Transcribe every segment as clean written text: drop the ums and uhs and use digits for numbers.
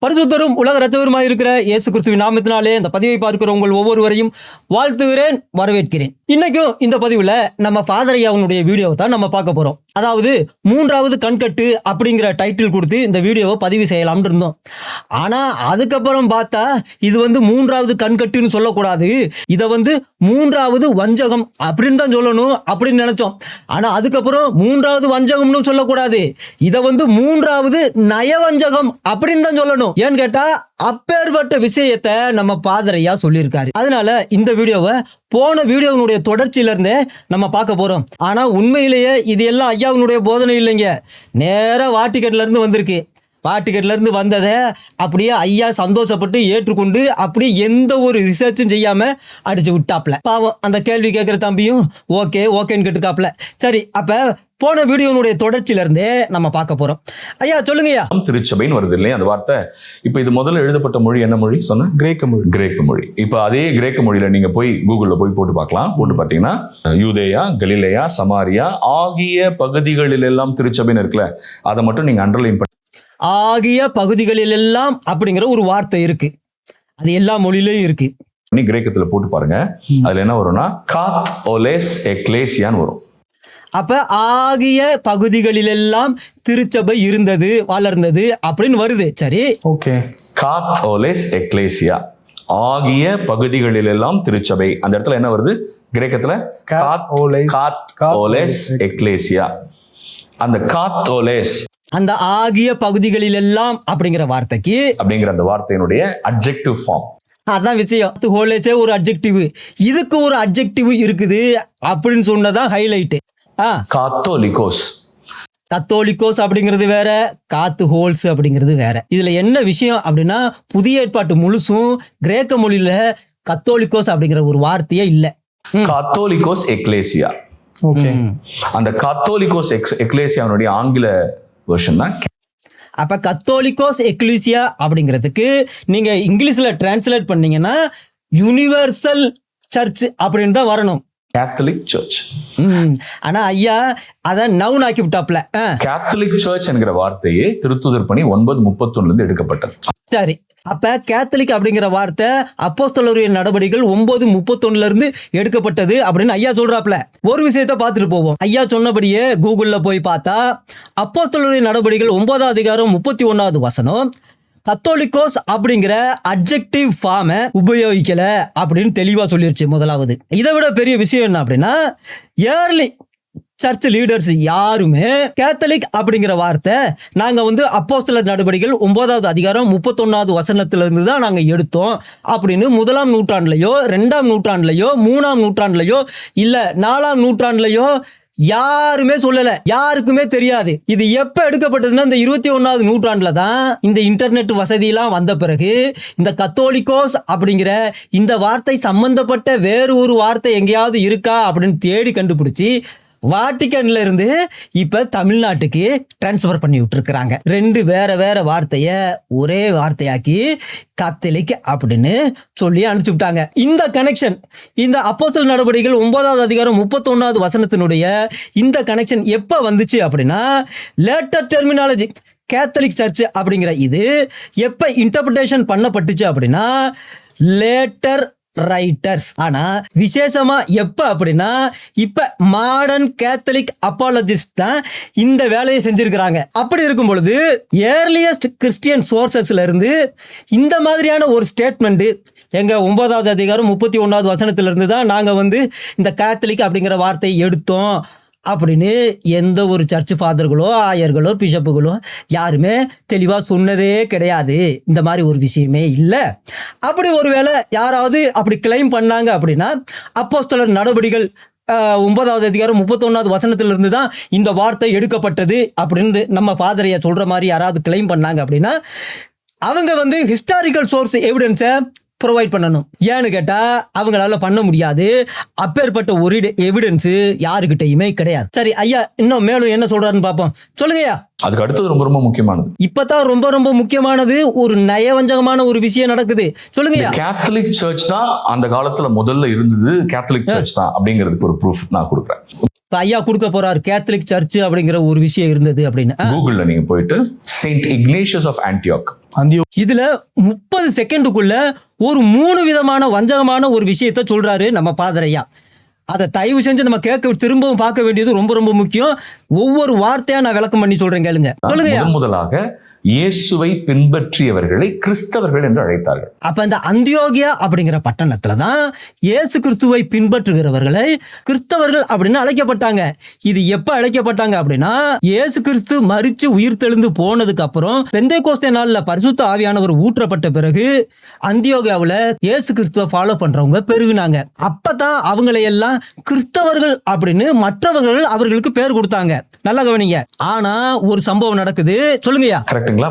பரிசுத்தரும் உலக இரட்சகருமாய் இருக்கிற இயேசு கிறிஸ்துவின் நாமத்தினாலே இந்த பதிவை பார்க்கிற உங்கள் ஒவ்வொருவரையும் வாழ்த்துகிறேன், வரவேற்கிறேன். இன்னைக்கும் இந்த பதிவுல நம்ம ஃபாதர் ஐயாவுடைய வீடியோவை தான் நம்ம பார்க்க போறோம். அதாவது மூன்றாவது கண்கட்டு அப்படிங்கிற டைட்டில் கொடுத்து இந்த வீடியோவை பதிவு செய்யலாம்னு இருந்தோம். ஆனா அதுக்கப்புறம் பார்த்தா இது மூன்றாவது கண்கட்டுன்னு சொல்லக்கூடாது, இதை மூன்றாவது வஞ்சகம் அப்படின்னு தான் சொல்லணும் அப்படின்னு நினைச்சோம். ஆனா அதுக்கப்புறம் மூன்றாவது வஞ்சகம்னு சொல்லக்கூடாது, இதை மூன்றாவது நயவஞ்சகம் அப்படின்னு தான் சொல்லணும். ஏன்னு கேட்டா அப்பேற்பட்ட விஷயத்தை நம்ம ஃபாதர் ஐயா சொல்லியிருக்காரு. அதனால இந்த வீடியோவை போன வீடியோனுடைய தொடர்ச்சியில இருந்தே நம்ம பார்க்க போறோம். ஆனா உண்மையிலேயே இது எல்லாம் ஐயாவுடைய போதனை இல்லைங்க, நேரா வாட்டிக்கெட்ல இருந்து வந்திருக்கு. வாட்டிக்கெட்ல இருந்து வந்ததை அப்படியே ஐயா சந்தோஷப்பட்டு ஏற்றுக்கொண்டு அப்படியே எந்த ஒரு ரிசர்ச்சும் செய்யாம அடிச்சு விட்டாப்ல. பாவம் அந்த கேள்வி கேட்கிற தம்பியும் ஓகேன்னு கேட்டுக்காப்ல. சரி, அப்ப போன வீடியோனுடைய தொடர்ச்சியில இருந்தே நம்ம பார்க்க போறோம். ஐயா சொல்லுங்கய்யா. திருச்சபைன்னு வருது இல்லையா அந்த வார்த்தை. இப்ப இது முதல்ல எழுதப்பட்ட மொழி என்ன மொழி சொன்ன? கிரேக்க மொழி. இப்ப அதே கிரேக்க மொழியில நீங்க போய் கூகுள்ல போய் போட்டு பார்க்கலாம். போட்டு பார்த்தீங்கன்னா யூதேயா, கலிலேயா, சமாரியா ஆகிய பகுதிகளில் எல்லாம் திருச்சபைன்னு இருக்குல்ல, அதை மட்டும் நீங்க அண்டர்லைன் பண்ணி ஆகிய பகுதிகளில் எல்லாம் அப்படிங்கிற ஒரு வார்த்தை இருக்கு. அது எல்லா மொழியிலும் இருக்கு. கிரேக்கத்துல போட்டு பாருங்க. அதுல என்ன வரும்னா காத் ஓலேஸ் எக்லேசியான்னு வரும். அப்ப ஆகிய பகுதிகளிலெல்லாம் திருச்சபை இருந்தது, வளர்ந்தது அப்படின்னு வருது. சரி, ஓகே. காத் ஓலேஸ் எக்லேசியா ஆகிய பகுதிகளிலெல்லாம் திருச்சபை. அந்த இடத்துல என்ன வருது கிரேக்கத்துல? காத் ஓலேஸ் எக்லேசியா. அந்த காத் ஓலேஸ், அந்த ஆகிய பகுதிகளிலெல்லாம் அப்படிங்கிற வார்த்தைக்கு அப்படிங்கிற அந்த வார்த்தையினுடைய அட்ஜெக்டிவ் ஃபார்ம். அதான் விஷயம். ஹோலேஸே ஒரு அட்ஜெக்டிவ், இதுக்கு ஒரு அட்ஜெக்டிவ் இருக்குது அப்படின்னு சொன்னதான் ஹைலைட். கத்தோலிக்கோஸ் அப்படிங்கிறது வேற, காத்து ஹோல்ஸ் அப்படிங்கிறது வேற. இதுல என்ன விஷயம் அப்படின்னா, புதிய ஏற்பாட்டு முழுசும் கிரேக்க மொழியில கத்தோலிக்கோஸ் அப்படிங்கிற ஒரு வார்த்தையே இல்ல. கத்தோலிக்கோஸ் எக்லேசியா. ஓகே. அந்த கத்தோலிக்கோஸ் எக்லேசியாவுடைய ஆங்கில வெர்ஷன் தான். அப்ப கத்தோலிக்கோஸ் எக்லீசியா அப்படிங்கிறதுக்கு நீங்க இங்கிலீஷ்ல டிரான்ஸ்லேட் பண்ணீங்கன்னா யூனிவர்சல் சர்ச் அப்படின்னு தான் வரணும், கேத்தலிக் சர்ச். ஆனா ஐயா அத நவுன் ஆக்கி விட்டாப்ல. கேத்தலிக் சர்ச் என்கிற வார்த்தையே திருத்துதர் பணி 9:31 இருந்து எடுக்கப்பட்டது. சரி, அப்ப கேத்தலிக் அப்படிங்கிற வார்த்தை அப்போஸ்தலருடைய நடவடிக்கைகள் 9:31 இருந்து எடுக்கப்பட்டது அப்படின்னு ஐயா சொல்றாப்ல. ஒரு விஷயத்த பார்த்துட்டு போவோம். ஐயா சொன்னபடியே கூகுள்ல போய் பார்த்தா அப்போஸ்தலருடைய நடவடிக்கைகள் 9ஆம் அதிகாரம் 31வது வசனம் கத்தோலிக்கோஸ் அப்படிங்கிற அட்ஜெக்டிவ் ஃபார்மை உபயோகிக்கல அப்படின்னு தெளிவா சொல்லிருச்சு. முதலாவது, இதை விட பெரிய விஷயம் என்ன அப்படின்னா, ஏர்லி சர்ச் லீடர்ஸ் யாருமே கேத்தலிக் அப்படிங்கிற வார்த்தை நாங்க அப்போஸ்தலர் நடவடிக்கைகள் 9ஆவது அதிகாரம் 31வது வசனத்துல இருந்து தான் நாங்க எடுத்தோம் அப்படின்னு 1ஆம் நூற்றாண்டுலயோ 2ஆம் நூற்றாண்டுலயோ 3ஆம் நூற்றாண்டுலயோ இல்ல 4ஆம் நூற்றாண்டுலயோ யாருமே சொல்லல, யாருக்குமே தெரியாது. இது எப்ப எடுக்கப்பட்டதுன்னா இந்த 21வது நூற்றாண்டுல தான் இந்த இன்டர்நெட் வசதியெல்லாம் வந்த பிறகு இந்த கத்தோலிக்கோஸ் அப்படிங்கிற இந்த வார்த்தை சம்பந்தப்பட்ட வேறு ஒரு வார்த்தை எங்கேயாவது இருக்கா அப்படின்னு தேடி கண்டுபிடிச்சி வாட்டிக்கன்ல இருந்து இப்ப தமிழ்நாட்டுக்கு டிரான்ஸ்பர் பண்ணி விட்டுருக்காங்க. ரெண்டு வேற வேற வார்த்தைய ஒரே வார்த்தையாக்கி கத்தலிக் அப்படின்னு சொல்லி அனுப்பிச்சு விட்டாங்க. இந்த கனெக்ஷன், இந்த அப்போஸ்தலர் நடவடிக்கைகள் 9ஆவது அதிகாரம் 31வது வசனத்தினுடைய இந்த கனெக்ஷன் எப்ப வந்துச்சு அப்படின்னா, லேட்டர் டெர்மினாலஜி கேத்தலிக் சர்ச் அப்படிங்கிற இது எப்ப இன்டர்பிரேஷன் பண்ணப்பட்டுச்சு அப்படின்னா லேட்டர் ரைட்டர்ஸ். ஆனா விசேஷமா எப்ப அப்படின்னா இப்ப மாடர்ன் கேத்தலிக் அப்பாலஜிஸ்ட் தான் இந்த வேலையை செஞ்சிருக்கிறாங்க. அப்படி இருக்கும் பொழுது ஏர்லியஸ்ட் கிறிஸ்டியன் சோர்சஸ்ல இருந்து இந்த மாதிரியான ஒரு ஸ்டேட்மெண்ட் எங்க 9ஆவது அதிகாரம் 31வது வசனத்துல இருந்து தான் நாங்க இந்த கேத்தலிக் அப்படிங்கிற வார்த்தையை எடுத்தோம் அப்படின்னு எந்த ஒரு சர்ச் ஃபாதர்களோ ஆயர்களோ பிஷப்புகளோ யாருமே தெளிவா சொன்னதே கிடையாது. இந்த மாதிரி ஒரு விஷயமே இல்லை. அப்படி ஒருவேளை யாராவது அப்படி கிளைம் பண்ணாங்க அப்படின்னா அப்போஸ்தலர் நடவடிக்கைகள் 9ஆவது அதிகாரம் 31வது வசனத்திலிருந்து தான் இந்த வார்த்தை எடுக்கப்பட்டது அப்படின்னு நம்ம ஃபாதர் ஐயா சொல்ற மாதிரி யாராவது கிளைம் பண்ணாங்க அப்படின்னா அவங்க ஹிஸ்டாரிக்கல் சோர்ஸ் எவிடன்ஸை ப்ரொவைட் பண்ணணும். ஏன்னு கேட்டா அவங்களால பண்ண முடியாது. அப்பேற்பட்ட ஒரு எவிடன்ஸ் யாருக்கிட்டையுமே கிடையாது. சரி ஐயா, இன்னும் மேலும் என்ன சொல்றாருன்னு பார்ப்போம். சொல்லுங்கய்யா. அதுக்கு அடுத்தது ரொம்ப ரொம்ப முக்கியமானது, இப்பதான் ரொம்ப ரொம்ப முக்கியமானது, ஒரு நயவஞ்சகமான ஒரு விஷயம் நடக்குது. சொல்லுங்க. கேத்தலிக் சர்ச் தான் அந்த காலத்துல முதல்ல இருந்தது, கேத்தலிக் சர்ச் தான் அப்படிங்கிறதுக்கு ஒரு ப்ரூஃப் நான் கொடுக்குறேன். இப்ப ஐயா கொடுக்க போறாரு கேத்தலிக் சர்ச் அப்படிங்கிற ஒரு விஷயம் இருந்தது அப்படின்னு. கூகுள்ல நீங்க போயிட்டு செயின்ட் இக்னேஷியஸ் ஆஃப் ஆன்டியோக், இதுல 30 செகண்டுக்குள்ள ஒரு 3 விதமான வஞ்சகமான ஒரு விஷயத்த சொல்றாரு நம்ம பாதர் ஐயா. அதை தயவு செஞ்சு நம்ம திரும்பவும் பார்க்க வேண்டியது ரொம்ப ரொம்ப முக்கியம். ஒவ்வொரு வார்த்தையா நான் விளக்கம் பண்ணி சொல்றேன், கேளுங்க. சொல்லுங்க. முதலாக இயேசுவை பின்பற்றியவர்களை கிறிஸ்தவர்கள் என்று அழைத்தார்கள். அப்ப இந்த அந்தியோகியா அப்படிங்கிற பட்டணத்துல தான் இயேசு கிறிஸ்துவை பின்பற்றுகிறவர்களை கிறிஸ்தவர்கள் அப்படின்னு அழைக்கப்பட்டாங்க. இது எப்ப அழைக்கப்பட்டாங்க அப்படின்னா, இயேசு கிறிஸ்து மரிச்சு உயிர்த்தெழுந்து போனதுக்கு அப்புறம் பெந்தேகோஸ்தே நாள்ல பரிசுத்த ஆவியானவர் ஊற்றப்பட்ட பிறகு அந்தியோகியாவுல இயேசு கிறிஸ்துவை ஃபாலோ பண்றவங்க பெருகினாங்க. அப்பதான் அவங்களை எல்லாம் கிறிஸ்தவர்கள் அப்படின்னு மற்றவர்கள் அவர்களுக்கு பேர் கொடுத்தாங்க. நல்லா கவனிங்க. ஆனா ஒரு சம்பவம் நடக்குது. சொல்லுங்கய்யா.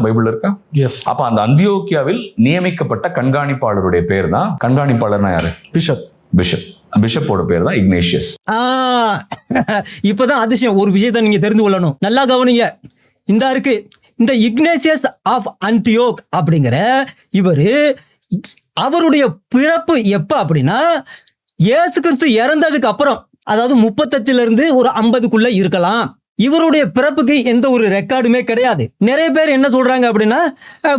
பைபிள் இருக்கா? எஸ். அப்ப அந்த அந்தியோக்கியாவில் நியமிக்கப்பட்ட கண்காணிப்பாளருடைய பேர் தான், கண்காணிப்பாளர்னா யாரு? பிஷப்போட பேர் தான் இக்னேஷியஸ். இப்பதான் அதிசயம் ஒரு விஷயத்தை நீங்க தெரிந்து கொள்ளணும். நல்லா கவனிங்க. இந்த இக்னேஷியஸ் ஆஃப் ஆன்டியோக் அப்படிங்கிற இவரு, அவருடைய பிறப்பு எப்ப அப்படின்னா இயேசு கிறிஸ்து இறந்ததுக்கு அப்புறம், அதாவது 35 இருந்து ஒரு 50க்குள்ள இருக்கலாம். இவருடைய பிறப்புக்கு எந்த ஒரு ரெக்கார்டுமே கிடையாது. நிறைய பேர் என்ன சொல்றாங்க அப்படின்னா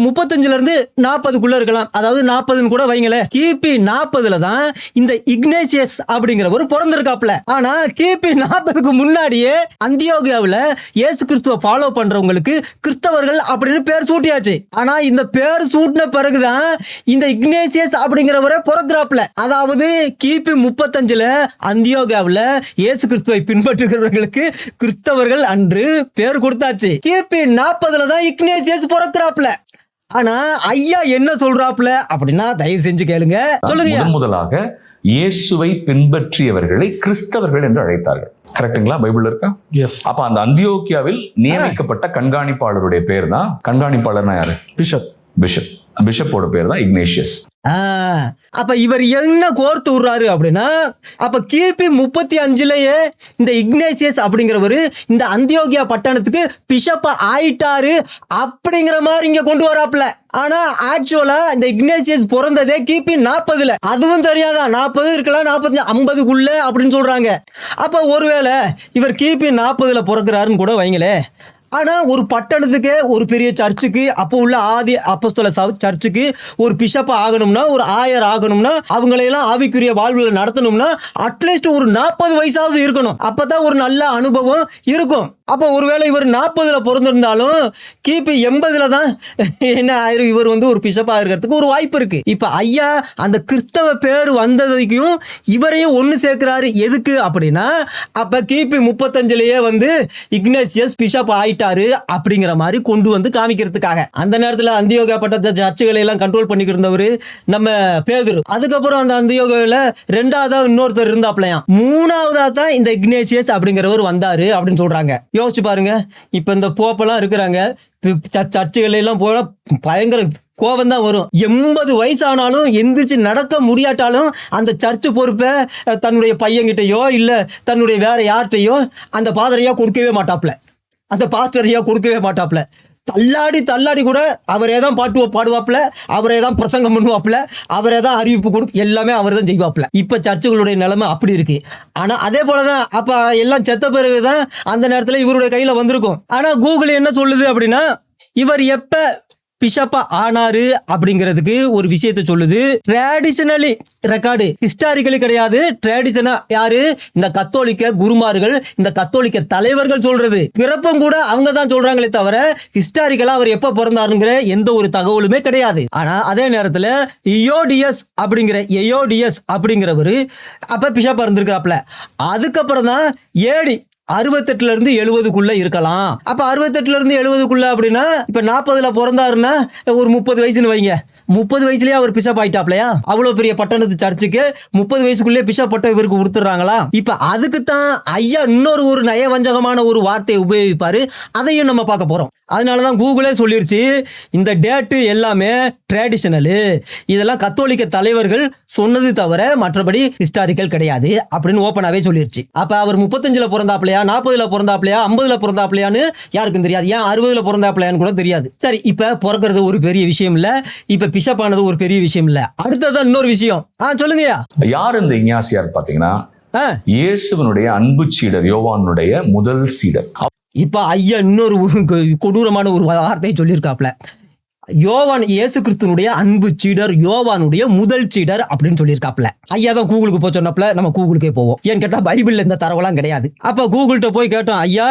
35 இருந்து 40க்குள்ள இருக்கலாம். அதாவது 40ன்னு கூட வைங்களேன். கிபி 40ல தான் இந்த இக்னேஷியஸ் அப்படிங்கிறவர் பிறந்திருக்காப்ல. ஆனா கிபி 40க்கு முன்னாடியே அந்தியோகியாவுல இயேசு கிறிஸ்துவ ஃபாலோ பண்றவங்களுக்கு கிறிஸ்தவர்கள் அப்படின்னு பேர் சூட்டியாச்சு. ஆனா இந்த பேர் சூட்டின பிறகுதான் இந்த இக்னேஷியஸ் அப்படிங்கிறவரை பிறந்திராப்ல. அதாவது கிபி 35ல அந்தியோகியாவுல இயேசு கிறிஸ்துவை பின்பற்றுகிறவர்களுக்கு கிறிஸ்தவர்கள் அன்று பேர் கொடுத்தாச்சு. கிபி 40ல தான் இக்னேஷியஸ் பிறக்கிறாப்ல. ஆனா ஐயா என்ன சொல்றாப்ல அப்படின்னா தயவு செஞ்சு கேளுங்க. சொல்லுங்க. முதலாக இயேசுவை பின்பற்றியவர்களை கிறிஸ்தவர்கள் என்று அழைத்தார்கள். கரெக்ட்டுங்களா? பைபிள் இருக்கா? எஸ். அப்ப அந்த அந்தியோக்கியாவில் நியமிக்கப்பட்ட கண்காணிப்பாளருடைய பேர் தான், கண்காணிப்பாளர்னா யாரு? பிஷப்போட பேர் தான் இக்னேஷியஸ். அப்ப இவர் என்ன கோர்த்து விடுறாரு அப்படின்னா, அப்ப கிபி 35லயே இந்த இக்னேஷியஸ் அப்படிங்கிறவரு இந்த அந்தியோகியா பட்டணத்துக்கு பிஷப்பா ஆயிட்டாரு அப்படிங்கிற மாதிரி இங்க கொண்டு வராப்ல. ஆனா ஆக்சுவலா இந்த இக்னேஷியஸ் பிறந்ததே கிபி 40ல. அதுவும் தெரியாதான், 40 இருக்கலாம், 45, 50க்குள்ள அப்படின்னு சொல்றாங்க. அப்ப ஒருவேளை இவர் கிபி 40ல பிறக்கிறாருன்னு கூட வைங்களே. ஆனா ஒரு பட்டணத்துக்கு, ஒரு பெரிய சர்ச்சுக்கு, அப்போ உள்ள ஆதி அப்போஸ்தல சர்ச்சுக்கு ஒரு பிஷப் ஆகணும்னா, ஒரு ஆயர் ஆகணும்னா, அவங்களையெல்லாம் ஆவிக்குரிய வாழ்வுல நடத்தணும்னா அட்லீஸ்ட் ஒரு 40 வயசாவது இருக்கணும். அப்பதான் ஒரு நல்ல அனுபவம் இருக்கும். அப்போ ஒருவேளை இவர் 40ல பிறந்திருந்தாலும் கிபி 80ல தான் என்ன ஆயிரும், இவர் ஒரு பிஷப்பா இருக்கிறதுக்கு ஒரு வாய்ப்பு இருக்கு. இப்ப ஐயா அந்த கிறிஸ்தவ பேர் வந்ததையும் இவரையும் ஒண்ணு சேர்க்கிறாரு. எதுக்கு அப்படின்னா, அப்ப கிபி 35லயே இக்னேஷியஸ் பிஷப் ஆயிட்டாரு அப்படிங்கிற மாதிரி கொண்டு வந்து காமிக்கிறதுக்காக. அந்த நேரத்துல அந்தியோகியா பட்டண சர்ச்சுகளை எல்லாம் கண்ட்ரோல் பண்ணிக்கிட்டு இருந்தவரு நம்ம பேதுரு. அதுக்கப்புறம் அந்த அந்தியோகியாவில 2ஆவதா இன்னொருத்தர் இருந்தாப்லையாம். 3ஆவதா தான் இந்த இக்னேஷியஸ் அப்படிங்கிறவர் வந்தாரு அப்படின்னு சொல்றாங்க. யோசிச்சு பாருங்க. இப்ப இந்த போப்பெல்லாம் இருக்கிறாங்க, சர்ச்சுகள் எல்லாம் போனா பயங்கர கோபம் தான் வரும். 80 வயசானாலும் எந்திரிச்சு நடக்க முடியாட்டாலும் அந்த சர்ச்சு பொறுப்பை தன்னுடைய பையன்கிட்டயோ இல்ல தன்னுடைய வேற யார்கிட்டையோ அந்த பாதிரியா கொடுக்கவே மாட்டாப்ல, அந்த பாஸ்டரையா கொடுக்கவே மாட்டாப்ல. தள்ளாடி கூட அவரே தான் பாடுவாப்ல, அவரே தான் பிரசங்கம் பண்ணுவாப்ல, அவரே தான் அறிவிப்பு எல்லாமே அவர் தான் செய்வாப்ல. இப்ப சர்ச்சுகளுடைய நிலைமை அப்படி இருக்கு. ஆனா அதே போலதான் அப்ப எல்லாம் செத்த பிறகுதான் அந்த நேரத்துல இவருடைய கையில வந்திருக்கும். ஆனா கூகுள் என்ன சொல்லுது அப்படின்னா, இவர் எப்ப பிஷப்பா ஆனாரு அப்படிங்கிறதுக்கு ஒரு விஷயத்தை சொல்லுது. ட்ரெடிஷனலி ரெக்கார்டு, ஹிஸ்டாரிக்கலி கிடையாது. ட்ரெடிஷனா யாரு? இந்த கத்தோலிக்க குருமார்கள், இந்த கத்தோலிக்க தலைவர்கள் சொல்றது. பிறப்பும் கூட அவங்க தான் சொல்றாங்களே தவிர ஹிஸ்டாரிக்கலா அவர் எப்ப பிறந்தாருங்கிற எந்த ஒரு தகவலுமே கிடையாது. ஆனா அதே நேரத்துல எயோடியஸ் அப்படிங்கிறவரு அப்ப பிஷப்பா இருந்திருக்கிறாப்ல. அதுக்கப்புறம் தான் ஏடி 68ல இருந்து 70க்குள்ள இருக்கலாம். அப்ப 68ல இருந்து 70க்குள்ள அப்படின்னா இப்ப 40ல பிறந்தாருன்னா ஒரு 30 வயசுன்னு வைங்க. 30 வயசுலயே அவர் பிஷப் ஆயிட்டாப்லையா? அவ்வளவு பெரிய பட்டணத்து சர்ச்சுக்கு 30 வயசுக்குள்ளே பிஷப் பட்டம் இவருக்கு கொடுத்துறாங்களா? இப்ப அதுக்கு தான் ஐயா இன்னொரு நயவஞ்சகமான ஒரு வார்த்தையை உபயோகிப்பாரு. அதையும் நம்ம பார்க்க போறோம். அதனாலதான் கூகுளே சொல்லிருச்சு, இந்த டேட்டு எல்லாமே ட்ரெடிஷனலு, இதெல்லாம் கத்தோலிக்க தலைவர்கள் சொன்னது தவிர மற்றபடி ஹிஸ்டாரிக்கல் கிடையாது அப்படின்னு ஓப்பனாவே சொல்லிருச்சு. அப்ப அவர் 35ல பிறந்தாப்லையா, 40ல பிறந்தாப்லையா, 50ல பிறந்தாப்லையான்னு யாருக்கும் தெரியாது. ஏன் 60ல பிறந்தாப்லையான்னு கூட தெரியாது. சரி, இப்ப பிறக்கிறது ஒரு பெரிய விஷயம் இல்ல, இப்ப பிஷப் ஆனது ஒரு பெரிய விஷயம் இல்ல. அடுத்ததான் இன்னொரு விஷயம். சொல்லுங்கய்யா. யார் இந்த இக்னாசியார்? பாத்தீங்கன்னா இயேசுவனுடைய அன்பு சீடர், யோவானுடைய முதல் சீடர். இப்ப ஐயா இன்னொரு கொடூரமான ஒரு வார்த்தையை சொல்லியிருக்காப்ல. யோவான் இயேசு கிறிஸ்துனுடைய அன்பு சீடர், யோவானுடைய முதல் சீடர் அப்படின்னு சொல்லியிருக்காப்ல. ஐயா தான் கூகுளுக்கு போய் சொன்னப்பல நம்ம கூகுளுக்கே போவோம். ஏன்னு கேட்டா பைபிள்ல இந்த தரவெல்லாம் கிடையாது. அப்ப கூகுள்கிட்ட போய் கேட்டோம், ஐயா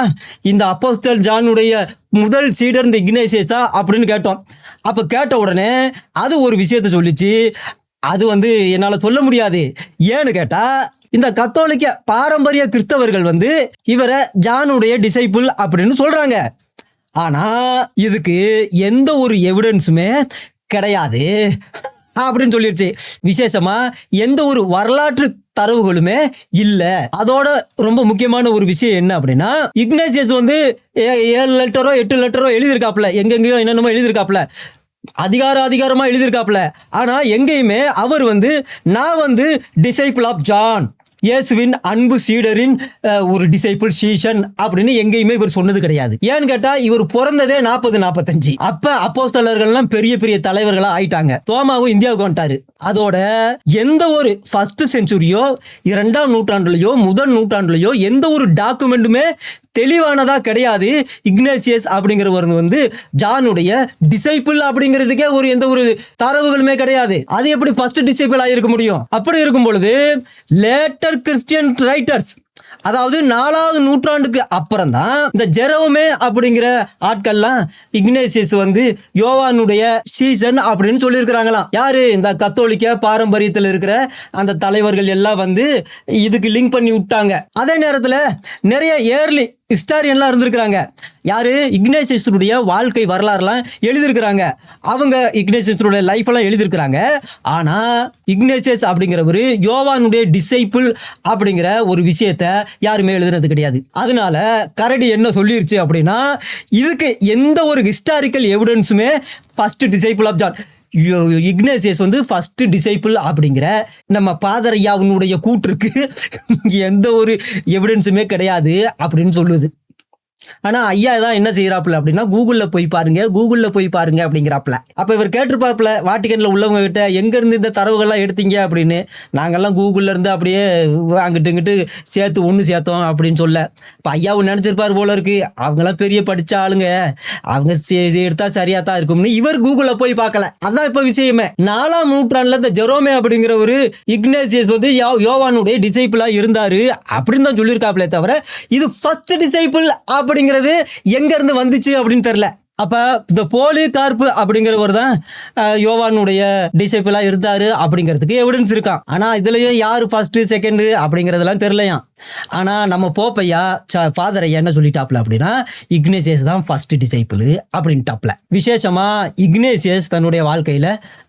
இந்த அப்போஸ்தலன் ஜானுடைய முதல் சீடர் இந்த இக்னேசியஸ் தான் அப்படின்னு கேட்டோம். அப்ப கேட்ட உடனே அது ஒரு விஷயத்த சொல்லிச்சு. அது என்னால சொல்ல முடியாது. ஏன்னு கேட்டா இந்த கத்தோலிக்க பாரம்பரிய கிறிஸ்தவர்கள் இவரை ஜானுடைய டிசைபிள் அப்படின்னு சொல்றாங்க. ஆனா இதுக்கு எந்த ஒரு எவிடன்ஸுமே கிடையாது அப்படின்னு சொல்லிருச்சு. விசேஷமா எந்த ஒரு வரலாற்று தரவுகளுமே இல்ல. அதோட ரொம்ப முக்கியமான ஒரு விஷயம் என்ன அப்படின்னா, இக்னேசியஸ் 7 லெட்டரோ 8 லெட்டரோ எழுதியிருக்காப்ல, எங்கெங்கயோ என்னென்னமோ எழுதியிருக்காப்ல, அதிகாரமா எழுதியிருக்காப்ல. ஆனா எங்கேயுமே அவர் நான் டிசைபிள் ஆஃப் ஜான், இயேசுவின் அன்பு சீடரின் ஒரு டிசைபிள் சீஷன் அப்படின்னு எங்கேயுமே இவர் சொன்னது கிடையாது. ஏன்னு கேட்டா இவர் பிறந்ததே 40-45. அப்ப அப்போஸ்தலர்கள்லாம் பெரிய பெரிய தலைவர்களா ஆயிட்டாங்க. தோமாவும் இந்தியாவுக்கு வந்துட்டாரு. அதோட எந்த ஒரு ஃபர்ஸ்ட் செஞ்சுரியோ 2ஆம் நூற்றாண்டுலயோ 1 நூற்றாண்டுலயோ எந்த ஒரு டாக்குமெண்ட்டுமே தெளிவானதா கிடையாது. இக்னேசியஸ் அப்படிங்கிறவர் ஜானுடைய டிசைபிள் அப்படிங்கிறதுக்கே எந்த ஒரு தரவுகளுமே கிடையாது. அது எப்படி ஃபர்ஸ்ட் டிசைபிள் ஆகிருக்க முடியும்? அப்படி இருக்கும் பொழுது லேட்டர் கிறிஸ்டியன் ரைட்டர்ஸ், அதாவது 4ஆவது நூற்றாண்டுக்கு அப்புறம் தான் இந்த ஜெரோமே அப்படிங்கிற ஆட்கள்லாம் இக்னேசியஸ் யோவானுடைய சீசன் அப்படின்னு சொல்லியிருக்கிறாங்களாம். யாரு? இந்த கத்தோலிக்க பாரம்பரியத்தில் இருக்கிற அந்த தலைவர்கள் எல்லாம் இதுக்கு லிங்க் பண்ணி விட்டாங்க. அதே நேரத்தில் நிறைய ஏர்லி ஹிஸ்டாரியன்லாம் இருந்திருக்கிறாங்க. யாரு? இக்னேசியஸுடைய வாழ்க்கை வரலாறுலாம் எழுதியிருக்கிறாங்க. அவங்க இக்னேசியஸுடைய லைஃப் எல்லாம் எழுதியிருக்கிறாங்க. ஆனா இக்னேசியஸ் அப்படிங்கிறவர் யோவானுடைய டிசைபிள் அப்படிங்கிற ஒரு விஷயத்த யாருமே எழுதுறது கிடையாது. அதனால கரடி என்ன சொல்லிருச்சு அப்படின்னா, இதுக்கு எந்த ஒரு ஹிஸ்டாரிக்கல் எவிடன்ஸுமே first disciple of John, Ignatius first disciple அப்படிங்கிற நம்ம பாதரையாவுடைய கூற்றுக்கு எந்த ஒரு எவிடன்ஸுமே கிடையாது அப்படின்னு சொல்லுது. ஆனா ஐயா தான் என்ன செய்யறாப்புல அப்படின்னா, கூகுள்ல போய் பாருங்க அப்படிங்கிறாப்புல. அப்ப இவர் கேட்டிருப்பாப்புல வாட்டிக்கன்ல உள்ளவங்க கிட்ட, எங்க இருந்து இந்த தரவுகள்லாம் எடுத்தீங்க அப்படின்னு. நாங்கெல்லாம் கூகுள்ல இருந்து அப்படியே அங்கிட்டு இங்கிட்டு சேர்த்தோம் அப்படின்னு சொல்ல. இப்ப ஐயாவும் நினைச்சிருப்பாரு போல இருக்கு, அவங்கெல்லாம் பெரிய படிச்ச ஆளுங்க, அவங்க எடுத்தா சரியா தான் இருக்கும்னு இவர் கூகுள்ல போய் பார்க்கல. அதான் இப்ப விஷயமே. 4ஆம் நூற்றாண்டுல இந்த ஜெரோமே அப்படிங்கிற ஒரு இக்னேசியஸ் யோவானுடைய டிசைபிளா இருந்தாரு அப்படின்னு தான் சொல்லியிருக்காப்புலே தவிர இது ஃபர்ஸ்ட் டிசைபிள் அப்படிங்கிறது எங்க இருந்து வந்துச்சு அப்படின்னு தெரியல. அப்ப இந்த போலிகார்ப் அப்படிங்கிறவர் தான் யோவானுடைய டிசைபிளா இருந்தாரு அப்படிங்கிறதுக்கு எவிடன்ஸ் இருக்கான். ஆனா இதுலயும் யாரு ஃபர்ஸ்ட் செகண்ட் அப்படிங்கறதெல்லாம் தெரியலையாம். ஆனா நம்ம போப்பையா ஃபாதர் ஐயா என்ன சொல்லிட்டாப்ல அப்படின்னா, இக்னேசியஸ் தான் ஃபர்ஸ்ட் டிசைபிள் அப்படின்ட்டாப்ல. விசேஷமா இக்னேசியஸ் தன்னுடைய வாழ்க்கையில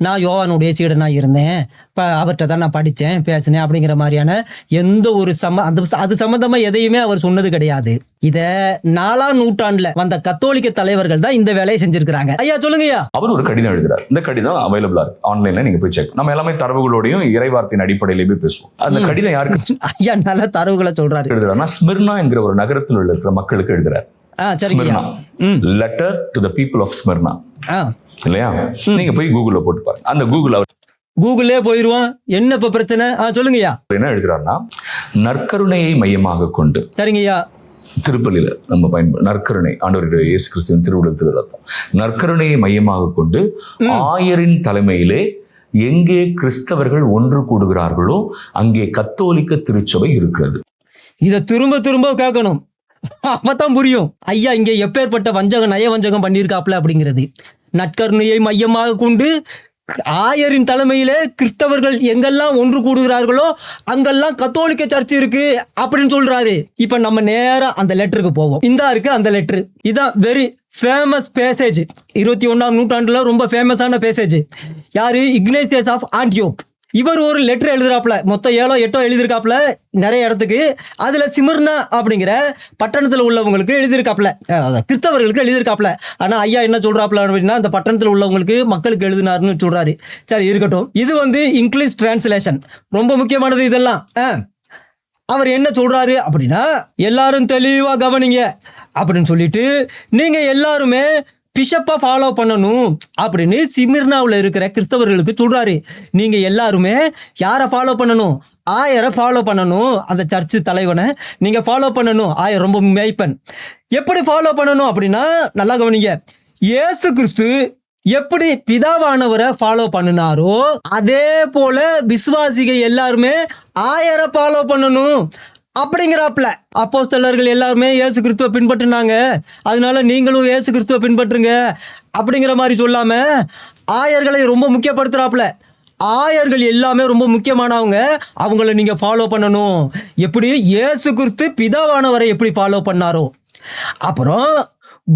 நான் யோவானுடைய சீடனா இருந்தேன், இப்போ அவர்கிட்ட தான் நான் படித்தேன் பேசினேன் அப்படிங்கிற மாதிரியான எந்த ஒரு அது சம்பந்தமா எதையுமே அவர் சொன்னது கிடையாது. இத 4ஆம் நூற்றாண்டுல வந்த கத்தோலிக்க தலைவர்கள் தான் இந்த வேலையை செஞ்சிருக்காங்க. ஐயா சொல்லுங்கய்யா. அவர் ஒரு கடிதம் எழுதுறாரு. இந்த கடிதம் அவைலபிளா இருக்கு ஆன்லைன்ல, நீங்க போய் செக். நம்ம எல்லாமே தரவுகளோடையும் இறைவார்த்தையின் அடிப்படையிலேயே பேசுவோம். அந்த கடிதம் யாருக்கு? ஐயா நல்ல தரவுகளை சொல்றாரு. எழுதுறாருன்னா ஸ்மிர்னா என்கிற ஒரு நகரத்தில் இருக்கிற மக்களுக்கு எழுதுறாரு. Letter to the people of Smyrna இல்லையா? நீங்க போய் கூகுள்ல போட்டு பாருங்க. அந்த கூகுளே போயிருவோம். என்ன இப்ப பிரச்சனை? சொல்லுங்கய்யா. என்ன எழுதுறாருன்னா, நற்கருணையை மையமாக கொண்டு. சரிங்கய்யா. திருப்பலியில நம்ம நற்கருணை, ஆண்டவருடைய இயேசு கிறிஸ்துவின் திருவுடல் ரத்தம், நற்கருணையை மையமாக கொண்டு ஆயரின் தலைமையிலே எங்கே கிறிஸ்தவர்கள் ஒன்று கூடுகிறார்களோ அங்கே கத்தோலிக்க திருச்சபை இருக்கிறது. இதை திரும்ப திரும்ப கேட்கணும், அப்பதான் புரியும். ஐயா இங்க எப்பேற்பட்ட நய வஞ்சகம் பண்ணியிருக்காப்ல அப்படிங்கிறது. நற்கருணையை மையமாக கொண்டு ஆயரின் தலைமையிலே கிறிஸ்தவர்கள் எங்கெல்லாம் ஒன்று கூடுகிறார்களோ அங்கெல்லாம் கத்தோலிக்க சர்ச் இருக்கு அப்படின்னு சொல்றாரு. இப்ப நம்ம நேரா அந்த லெட்டருக்கு போவோம். இந்த இருக்கு அந்த லெட்டர். இதான் வெரி ஃபேமஸ் பேசேஜ். 21ஆம் நூற்றாண்டுல ரொம்ப ஃபேமஸான பேசேஜ். யாரு? Ignatius of Antioch. இவர் ஒரு லெட்டர் எழுதுறாப்புல, மொத்தம் 7 8 எழுதியிருக்காப்புல நிறைய இடத்துக்கு. அதுல சிமிர்னா அப்படிங்கிற பட்டணத்துல உள்ளவங்களுக்கு எழுதியிருக்காப்புல, கிறிஸ்தவர்களுக்கு எழுதியிருக்காப்புல. ஆனா ஐயா என்ன சொல்றாப்புல அப்படின்னா, அந்த பட்டணத்துல உள்ளவங்களுக்கு மக்களுக்கு எழுதினாருன்னு சொல்றாரு. சரி இருக்கட்டும். இது இங்கிலீஷ் டிரான்ஸ்லேஷன், ரொம்ப முக்கியமானது இதெல்லாம். அவர் என்ன சொல்றாரு அப்படின்னா, எல்லாரும் தெளிவா கவனிங்க அப்படின்னு சொல்லிட்டு, நீங்க எல்லாருமே பிஷப்பை ஃபாலோ பண்ணணும் அப்படின்னு சிமிர்னாவில் இருக்கிற கிறிஸ்தவர்களுக்கு சொல்றாரு. நீங்க எல்லாருமே யாரை ஃபாலோ பண்ணணும்? ஆயரை ஃபாலோ பண்ணணும். அந்த சர்ச்சு தலைவனை நீங்கள் ஃபாலோ பண்ணணும். ஆயர் ரொம்ப மேய்ப்பன். எப்படி ஃபாலோ பண்ணணும் அப்படின்னா, நல்லா கவனிங்க. இயேசு கிறிஸ்து எப்படி பிதாவானவரை ஃபாலோ பண்ணினாரோ அதே போல விசுவாசிகள் எல்லாருமே ஆயரை ஃபாலோ பண்ணணும் அப்படிங்கிறாப்ல. அப்போஸ்தலர்கள் எல்லாருமே இயேசு கிறிஸ்துவை பின்பற்றினாங்க, அதனால நீங்களும் இயேசு கிறிஸ்துவை பின்பற்றுங்க அப்படிங்கிற மாதிரி சொல்லாம ஆயர்களை ரொம்ப முக்கியப்படுத்துறாப்ல. ஆயர்கள் எல்லாமே ரொம்ப முக்கியமானவங்க, அவங்கள நீங்க ஃபாலோ பண்ணணும். எப்படி இயேசு கிறிஸ்து பிதாவானவரை எப்படி ஃபாலோ பண்ணாரோ. அப்புறம்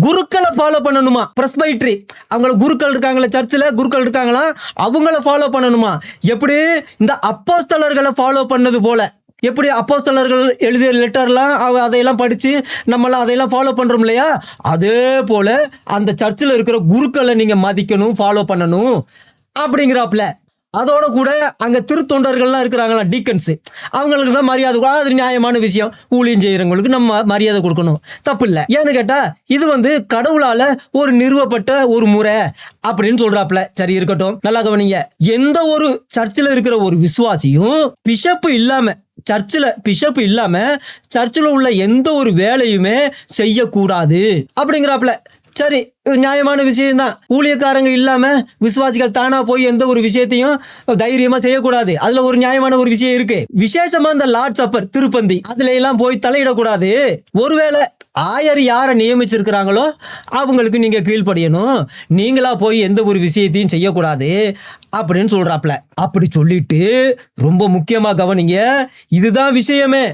குருக்களை ஃபாலோ பண்ணணுமா. பிரஸ்பைட்ரி அவங்கள குருக்கள் இருக்காங்களா, சர்ச்சில் குருக்கள் இருக்காங்களா, அவங்கள ஃபாலோ பண்ணணுமா. எப்படி இந்த அப்போஸ்தலர்களை ஃபாலோ பண்ணது போல. எப்படி அப்போஸ்தலர்கள் எழுதிய லெட்டர்லாம் அதையெல்லாம் படித்து நம்மளாம் அதையெல்லாம் ஃபாலோ பண்ணுறோம் இல்லையா, அதே போல் அந்த சர்ச்சில் இருக்கிற குருக்களை நீங்கள் மதிக்கணும், ஃபாலோ பண்ணணும் அப்படிங்கிறாப்புல. அதோட கூட அங்கே திருத்தொண்டர்கள்லாம் இருக்கிறாங்களா, டீக்கன்ஸு, அவங்களுக்கு தான் மரியாதை கொடுக்கணும். அது நியாயமான விஷயம். ஊழியம் செய்கிறவங்களுக்கு நம்ம மரியாதை கொடுக்கணும், தப்பு இல்லை. ஏன்னு கேட்டால் இது கடவுளால் ஒரு நிறுவப்பட்ட ஒரு முறை அப்படின்னு சொல்கிறாப்புல. சரி, இருக்கட்டும். நல்லா கவனிங்க. எந்த ஒரு சர்ச்சில் இருக்கிற ஒரு விசுவாசியும் பிஷப்பு இல்லாமல், பிஷப்பு இல்லாமல் சர்ச்சில் உள்ள எந்த ஒரு வேலையுமே செய்யக்கூடாது அப்படிங்கிறாப்புல. சரி, நியாயமான விஷயம்தான். ஊழியக்காரங்க இல்லாமல் விசுவாசிகள் தானாக போய் எந்த ஒரு விஷயத்தையும் தைரியமாக செய்யக்கூடாது. அதில் ஒரு நியாயமான ஒரு விஷயம் இருக்கு. விசேஷமாக இந்த லார்ட் சப்பர், திருப்பந்தி, அதுல எல்லாம் போய் தலையிடக்கூடாது. ஒருவேளை ஆயர் யாரை நியமிச்சிருக்கிறாங்களோ அவங்களுக்கு நீங்கள் கீழ்ப்படியணும், நீங்களா போய் எந்த ஒரு விஷயத்தையும் செய்யக்கூடாது அப்படின்னு சொல்கிறாப்புல. அப்படி சொல்லிட்டு ரொம்ப முக்கியமாக கவனிங்க, இதுதான் விஷயமே.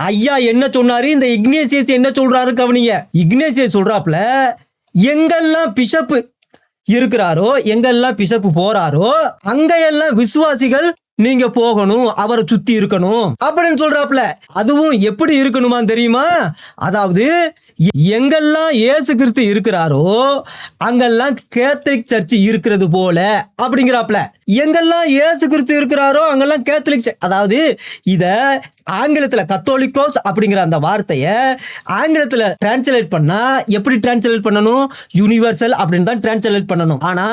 ஐயா என்ன சொன்னாரு, இந்த இக்னேசியஸ் என்ன சொல்கிறாரு கவனிங்க. இக்னேசியஸ் சொல்கிறாப்புல, எங்கெல்லாம் பிஷப்பு இருக்கிறாரோ, எங்கெல்லாம் பிஷப்பு போறாரோ அங்கெல்லாம் விசுவாசிகள் நீங்க போகணும், அவரை சுத்தி இருக்கணும் அப்படின்னு சொல்றாப்புல. அதுவும் எப்படி இருக்கணுமா தெரியுமா, அதாவது எங்கெல்லாம் இயேசு கிறிஸ்து இருக்கிறாரோ அங்கெல்லாம் கேத்தலிக் சர்ச் இருக்கிறது போல அப்படிங்கிறாப்புல. எங்கெல்லாம் இயேசு கிறிஸ்து இருக்கிறாரோ அங்கெல்லாம் கேத்தலிக் சர்ச். அதாவது இத ஆங்கிலத்தில் கத்தோலிக்கோஸ் அப்படிங்கிற அந்த வார்த்தையை ஆங்கிலத்தில் டிரான்ஸ்லேட் பண்ணா எப்படி டிரான்ஸ்லேட் பண்ணணும், யூனிவர்சல் அப்படின்னு தான் டிரான்ஸ்லேட் பண்ணணும். ஆனா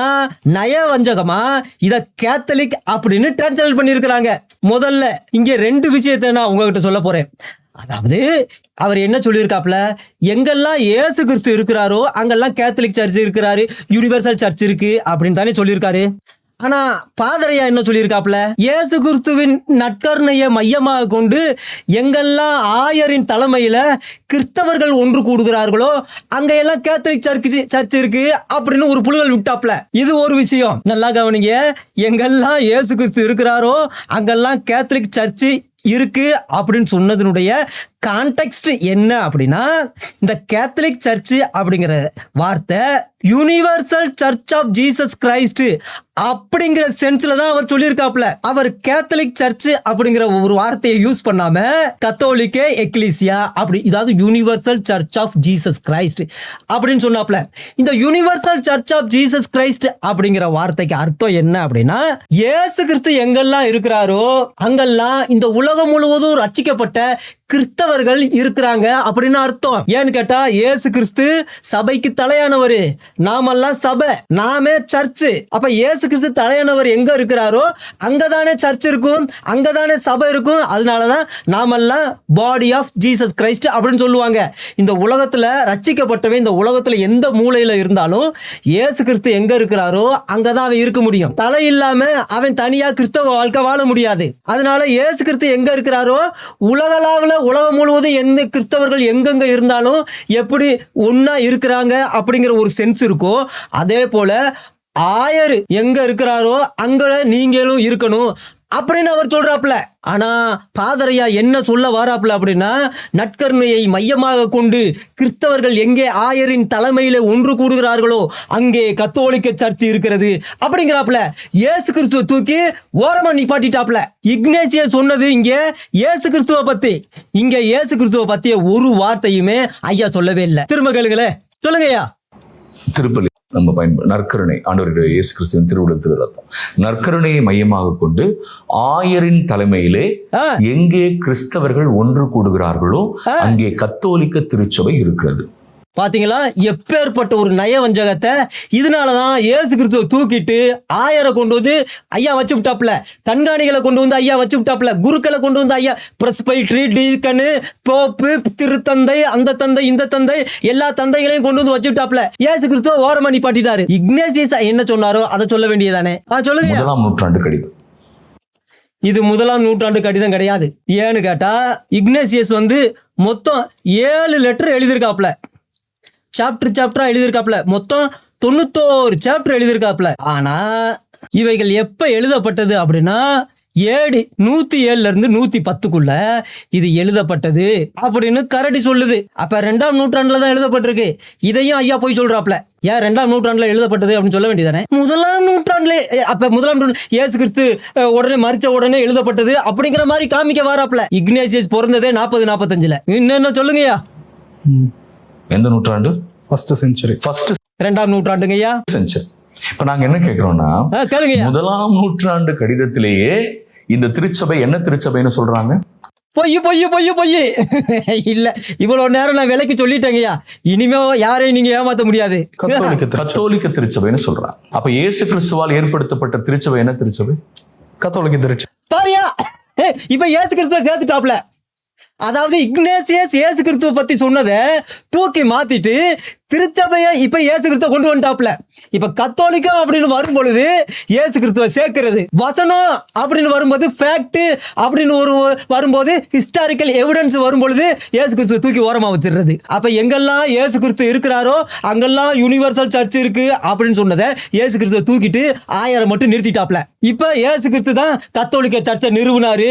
நயவஞ்சகமா இத கேத்தலிக் அப்படின்னு டிரான்ஸ்லேட் பண்ணியிருக்கிறாங்க. முதல்ல இங்க ரெண்டு விஷயத்தை நான் உங்ககிட்ட சொல்ல போறேன். அதாவது அவர் என்ன சொல்லியிருக்காப்ல, எங்கெல்லாம் இயேசு கிறிஸ்து இருக்கிறாரோ அங்கெல்லாம் கேத்தலிக் சர்ச் இருக்கிறாரு, யூனிவர்சல் சர்ச் இருக்கு அப்படின்னு தானே சொல்லியிருக்காரு. ஆனா பாதரையா என்ன சொல்லியிருக்காப்ல, இயேசு கிறிஸ்துவின் நற்கருணையை மையமாக கொண்டு எங்கெல்லாம் ஆயரின் தலைமையில கிறிஸ்தவர்கள் ஒன்று கூடுகிறார்களோ அங்கெல்லாம் கேத்தலிக் சர்ச் இருக்கு அப்படின்னு ஒரு புழுகல் விட்டாப்ல. இது ஒரு விஷயம், நல்லா கவனிங்க. எங்கெல்லாம் இயேசு கிறிஸ்து இருக்கிறாரோ அங்கெல்லாம் கேத்தலிக் சர்ச் இருக்கு அப்படின்னு சொன்னதனுடைய கான்டெக்ஸ்ட் என்ன அப்படின்னா, இந்த கேத்தலிக் சர்ச் அப்படிங்கிற வார்த்தை universal church of Jesus Christ அப்படிங்கிற சென்ஸ்ல தான் அவர் சொல்லியிருக்காப்ல. அவர் கேத்தலிக் சர்ச் அப்படிங்கிற ஒரு வார்த்தையை யூஸ் பண்ணாம கத்தோலிக்க எக்லீசியா அப்படி, இதாவது universal church of Jesus Christ அப்படின்னு சொன்னாப்ல. இந்த universal church of Jesus Christ அப்படிங்கிற வார்த்தைக்கு அர்த்தம் என்ன அப்படின்னா, இயேசு கிறிஸ்து எங்கெல்லாம் இருக்கிறாரோ அங்கெல்லாம் இந்த உலகம் முழுவதும் ரட்சிக்கப்பட்ட கிறிஸ்தவர்கள் இருக்கிறாங்க அப்படின்னு அர்த்தம். ஏன்னு கேட்டா இயேசு கிறிஸ்து சபைக்கு தலையானவர், நாமெல்லாம் சபை, நாமே சர்ச். அப்ப இயேசு கிறிஸ்து தலையானவர் எங்க இருக்கிறாரோ அங்கதானே சர்ச் இருக்கும், அங்கதானே சபை இருக்கும். அதனாலதான் நாமெல்லாம் பாடி ஆஃப் ஜீசஸ் கிரைஸ்ட் அப்படின்னு சொல்லுவாங்க. இந்த உலகத்துல ரட்சிக்கப்பட்டவன் இந்த உலகத்துல எந்த மூலையில இருந்தாலும் இயேசு கிறிஸ்து எங்க இருக்கிறாரோ அங்கதான் அவன் இருக்க முடியும். தலை இல்லாம அவன் தனியா கிறிஸ்தவ வாழ்க்கை வாழ முடியாது. அதனால இயேசு கிறிஸ்து எங்க இருக்கிறாரோ உலகளாவில் உலகம் முழுவதும் எந்த கிறிஸ்தவர்கள் எங்கெங்க இருந்தாலும் எப்படி ஒன்னா இருக்கிறாங்க அப்படிங்கிற ஒரு சென்ஸ் இருக்கோ, அதே போல ஆயர் எங்க இருக்கிறாரோ அங்க நீங்களும் இருக்கணும் அப்படின்னு அவர் சொல்றாப்ல. ஆனா பாதரையா என்ன சொல்ல வாராப்ல அப்படின்னா, நற்கருணையை மையமாக கொண்டு கிறிஸ்தவர்கள் எங்கே ஆயரின் தலைமையில ஒன்று கூடுகிறார்களோ அங்கே கத்தோலிக்க சர்ச் இருக்கிறது அப்படிங்கிறாப்ல. இயேசு கிறிஸ்துவ தூக்கி ஓரமா நிப்பாட்டிட்டாப்ல. இக்னேசியஸ் சொன்னது இங்க இயேசு கிறிஸ்துவ பத்தி, இங்க இயேசு கிறிஸ்துவ பத்திய ஒரு வார்த்தையுமே ஐயா சொல்லவே இல்லை. திரும்ப கேளுங்களே, சொல்லுங்க ஐயா. திருப்பலி நம்ம நற்கருணை, ஆண்டவருடைய இயேசு கிறிஸ்துவின் திருவுடல் ரத்தம், நற்கருணையை மையமாக கொண்டு ஆயரின் தலைமையிலே எங்கே கிறிஸ்தவர்கள் ஒன்று கூடுகிறார்களோ அங்கே கத்தோலிக்க திருச்சபை இருக்கிறது. பாத்தீங்களா எப்பேற்பட்ட ஒரு நயவஞ்சகத்தை. இதனாலதான் இயேசு கிறிஸ்துவை தூக்கிட்டு ஆயரை கொண்டு வந்து ஐயா வச்சு விட்டாப்ல, கண்காணிகளை கொண்டு வந்து ஐயா வச்சு விட்டாப்ல, குருக்களை கொண்டு வந்து ஐயா பிரஸ்பைட்ரி, டீக்கனு, போப்பு, திருத்தந்தை, அந்த தந்தை, இந்த தந்தை, எல்லா தந்தைகளையும் கொண்டு வந்து வச்சு விட்டாப்ல. இயேசு கிறிஸ்துவ ஓரமா நிப்பாட்டிட்டாரு. இக்னேசியஸ் என்ன சொன்னாரோ அதை சொல்ல வேண்டியதானே. சொல்லுங்க. 1ஆம் நூற்றாண்டு கடிதம். இது 1ஆம் நூற்றாண்டு கடிதம் கிடையாது. ஏன்னு கேட்டா இக்னேசியஸ் வந்து மொத்தம் 7 லெட்டர் எழுதியிருக்காப்ல, சாப்டரா எழுதியிருக்காப்ல, மொத்தம் 91 சாப்டர் எழுதியிருக்காப்ல. ஆனா இவைகள் எப்ப எழுதப்பட்டது அப்படின்னா AD 107 இருந்து 110க்குள்ள இது எழுதப்பட்டது அப்படின்னு கரடி சொல்லுது. அப்ப 2ஆம் நூற்றாண்டுல தான் எழுதப்பட்டிருக்கு. இதையும் ஐயா போய் சொல்றாப்ல. ஏன் 2ஆம் நூற்றாண்டுல எழுதப்பட்டது அப்படின்னு சொல்ல வேண்டியதானே. 1ஆம் நூற்றாண்டுல அப்ப 1ஆம் நூற்றாண்டு இயேசு கிறிஸ்து உடனே மரிச்ச உடனே எழுதப்பட்டது அப்படிங்கிற மாதிரி காமிக்க வராப்ல. இக்னேசியஸ் பிறந்ததே 40-45ல. இன்னும் சொல்லுங்கய்யா. எந்த நூற்றாண்டு? First century. 2ஆம் நூற்றாண்டுங்கய்யா. செஞ்சுரி. இப்ப நாங்க என்ன கேட்கிறோம்னா, கேளுங்கய்யா. 1ஆம் நூற்றாண்டு கடிதத்திலேயே இந்த திருச்சபை என்ன திருச்சபைன்னு சொல்றாங்க? பொய் பொய் பொய் பொய் இல்ல. இவ்வளவு நேரம் நான் விலைக்கு சொல்லிட்டேங்கய்யா. இனிமே யாரையும் நீங்க ஏமாத்த முடியாது. கத்தோலிக்க திருச்சபைன்னு சொல்றாங்க. அப்ப இயேசு கிறிஸ்துவால் ஏற்படுத்தப்பட்ட திருச்சபை என்ன திருச்சபை? கத்தோலிக்க திருச்சபை. பாரியா இப்ப இயேசு கிறிஸ்துவ சேர்த்துட்டாப்ல. அதாவது இக்னேசியஸ் இயேசு கிறிஸ்துவ பத்தி சொன்னதை தூக்கி மாத்திட்டு திருச்சபையை இப்ப இயேசு கிறிஸ்துவ கொண்டு வந்துட்டாப்ல. இப்ப கத்தோலிக்கம் அப்படின்னு வரும் பொழுது இயேசு கிறிஸ்துவ சேர்க்கிறது, வசனம் அப்படின்னு வரும்போது ஃபேக்ட் அப்படின்னு வரும்போது ஹிஸ்டாரிக்கல் எவிடன்ஸ் வரும் பொழுது இயேசு கிறிஸ்துவ தூக்கி ஓரமா வச்சிடுறது. அப்ப எங்கெல்லாம் இயேசு கிறிஸ்து இருக்கிறாரோ அங்கெல்லாம் யூனிவர்சல் சர்ச் இருக்கு அப்படின்னு சொன்னதை இயேசு கிறிஸ்துவ தூக்கிட்டு 1000 மட்டும் நிறுத்திட்டாப்ல. இப்ப இயேசு கிறிஸ்து தான் கத்தோலிக்க சர்ச்சை நிறுவினாரு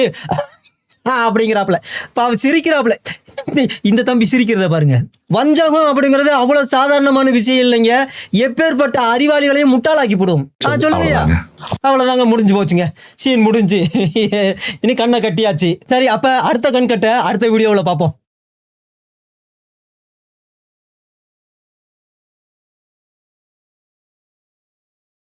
அப்படிங்கிறாப்ல. அவர் சிரிக்கிறாப்ல. இந்த தம்பி சிரிக்கிறத பாருங்க. வஞ்சகம் அப்படிங்கிறது அவ்வளவு சாதாரணமான விஷயம் இல்லைங்க. எப்பேற்பட்ட அறிவாளிகளையும் முட்டாளாக்கி போடுவோம். சொல்லுங்கய்யா. அவ்வளவுதாங்க, முடிஞ்சு போச்சுங்க. சீன் முடிஞ்சு. இனி கண்ணை கட்டியாச்சு. சரி, அப்ப அடுத்த கண் கட்ட அடுத்த வீடியோவில் பார்ப்போம்.